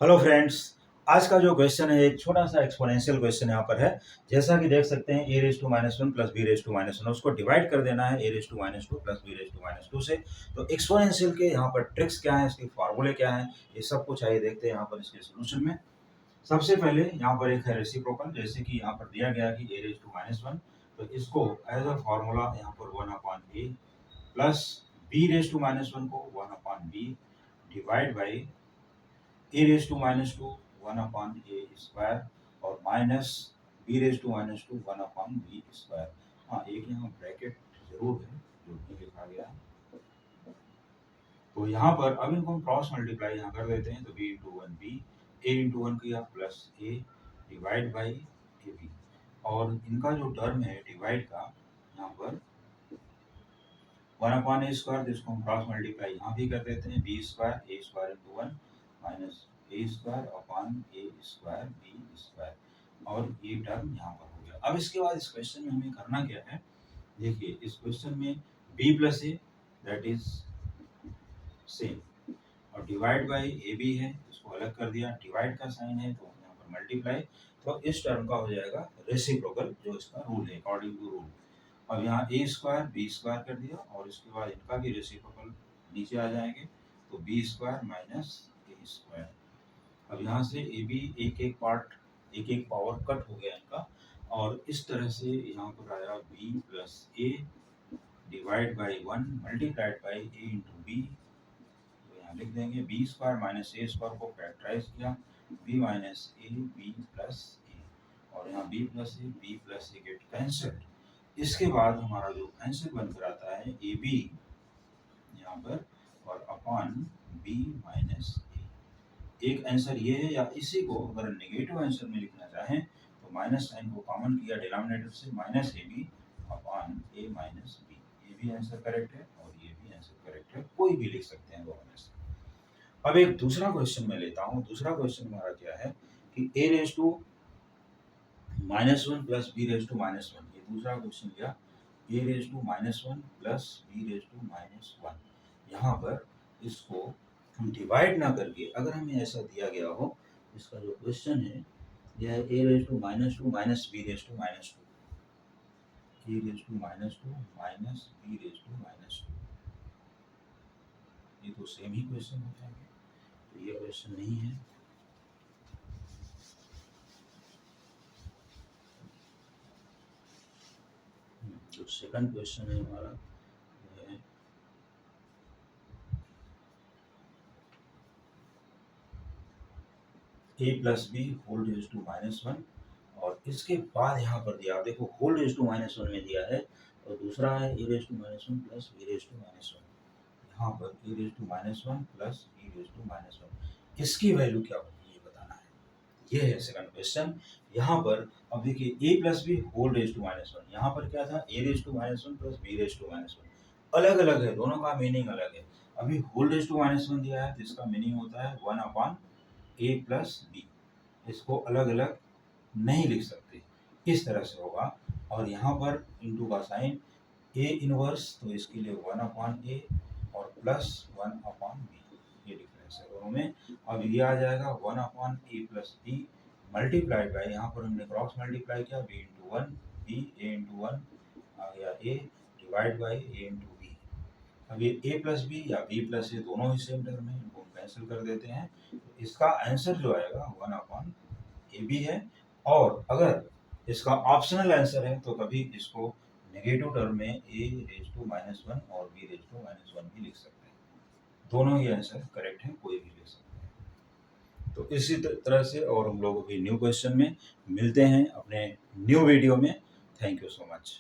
Hello friends. आज का जो क्वेश्चन है एक छोटा सा एक्सपोनेंशियल क्वेश्चन यहाँ पर है। जैसा कि देख सकते हैं A raise to minus one plus B raise to minus one, उसको डिवाइड कर देना है A raise to minus two plus B raise to minus two से। तो एक्सपोनेंशियल के यहाँ पर ट्रिक्स क्या है, इसके फार्मूले क्या है, ये सब कुछ आइए देखते हैं यहाँ पर इसके सोल्यूशन में। सबसे पहले यहाँ पर एक है रेसिप्रोकल, जैसे कि यहाँ पर दिया गया कि A raise to minus one, तो इसको एज अ फॉर्मूला यहाँ पर one upon A plus B raise to minus one को one upon B divide by A raise to minus two one upon A square और minus B raise to minus two one upon B square. हाँ, एक यहाँ bracket जरूर है जो कि लिखा गया है। तो यहाँ पर अब इनको हम क्रॉस मल्टीप्लाई यहाँ कर देते हैं, तो B into one B, A into one किया plus A divide by A B, और इनका जो टर्म है डिवाइड का यहाँ पर वन अपॉन ए स्क्वायर, जिसको हम क्रॉस मल्टीप्लाई यहाँ भी कर देते हैं, B square A square into one minus A square upon A square B square, और ये टर्म यहाँ पर हो गया। अब इसके बाद इस क्वेश्चन में हमें करना क्या है, देखिए इस क्वेश्चन में B plus A that is same, और डिवाइड बाई ए बी है, इसको अलग कर दिया, डिवाइड का साइन है तो यहाँ पर मल्टीप्लाई, तो इस टर्म का हो जाएगा रेसिप्रोकल, जो इसका रूल है अकॉर्डिंग टू रूल। अब यहाँ ए स्क्वायर बी स्क्वायर कर दिया, और इसके बाद इनका भी रेसिप्रोकल नीचे आ जाएंगे, तो B square minus A square. अब यहाँ से ए बी एक एक पार्ट एक एक पावर कट हो गया इनका, और इस तरह से यहाँ पर आया B plus A divide by one multiplied by A into B, तो यहाँ लिख देंगे B square minus A square को फैक्टराइज किया, B minus A B plus A, और यहाँ B plus A get cancelled. इसके बाद हमारा जो आंसर बनकर आता है ए बी यहाँ पर और अपॉन बी माइनस ए। एक आंसर ये है, या इसी को अगर नेगेटिव आंसर में लिखना चाहें तो माइनस साइन को कॉमन किया डिनोमिनेटर से, minus A B upon A minus B. ये भी आंसर करेक्ट है और ये भी आंसर करेक्ट है, कोई भी लिख सकते हैं दोनों में से। अब एक दूसरा क्वेश्चन मैं लेता हूँ। दूसरा क्वेश्चन हमारा क्या है कि A raise to minus one plus B raise to minus one, ये दूसरा क्वेश्चन लिया, A raise to minus one plus B raise to minus one. यहाँ पर इसको हम डिवाइड ना करके, अगर हमें ऐसा दिया गया हो, इसका जो क्वेश्चन है यह है A raise to minus B raise to minus two, A raise to minus B raise to minus two, ये तो सेम ही क्वेश्चन हो जाएंगे, तो ये क्वेश्चन नहीं है। जो सेकंड क्वेश्चन है हमारा है A plus B whole raise to minus one, और इसके बाद यहाँ पर दिया, आप देखो whole raise to minus one में दिया है, और दूसरा है A raise to minus one plus B raise to minus one. यहाँ पर A raise to minus one plus B raise to minus one, इसकी वैल्यू क्या होगी ये बताना है। ये है सेकंड क्वेश्चन। यहाँ पर अब देखिए A plus B whole raise to minus one, यहाँ पर क्या था A raise to minus one plus B raise to minus one, अलग अलग है, दोनों का मीनिंग अलग है। अभी whole raise to minus one दिया है तो इसका मीनिंग होता है one upon A plus B, इसको अलग अलग नहीं लिख सकते, इस तरह से होगा। और यहाँ पर इंटू का साइन ए इनवर्स, तो इसके लिए वन अपॉन ए और प्लस वन अपॉन बी, ये डिफरेंस है दोनों में। अब ये आ जाएगा one upon A plus B multiplied by, यहाँ पर हमने क्रॉस मल्टीप्लाई किया, B into one B, A into one आ गया A divide by A into B. अब ये ए प्लस बी या बी प्लस ए दोनों ही सेम टर्म है, इनको हम कैंसिल कर देते हैं, तो इसका आंसर जो आएगा वन अपॉन ए बी है। और अगर इसका ऑप्शनल आंसर है तो कभी इसको नेगेटिव टर्म में A raise to minus one और B raise to minus one भी लिख सकते हैं, दोनों ही आंसर करेक्ट है, कोई भी लिख सकते हैं। तो इसी तरह से और हम लोग अभी न्यू क्वेश्चन में मिलते हैं अपने न्यू वीडियो में। Thank you so much.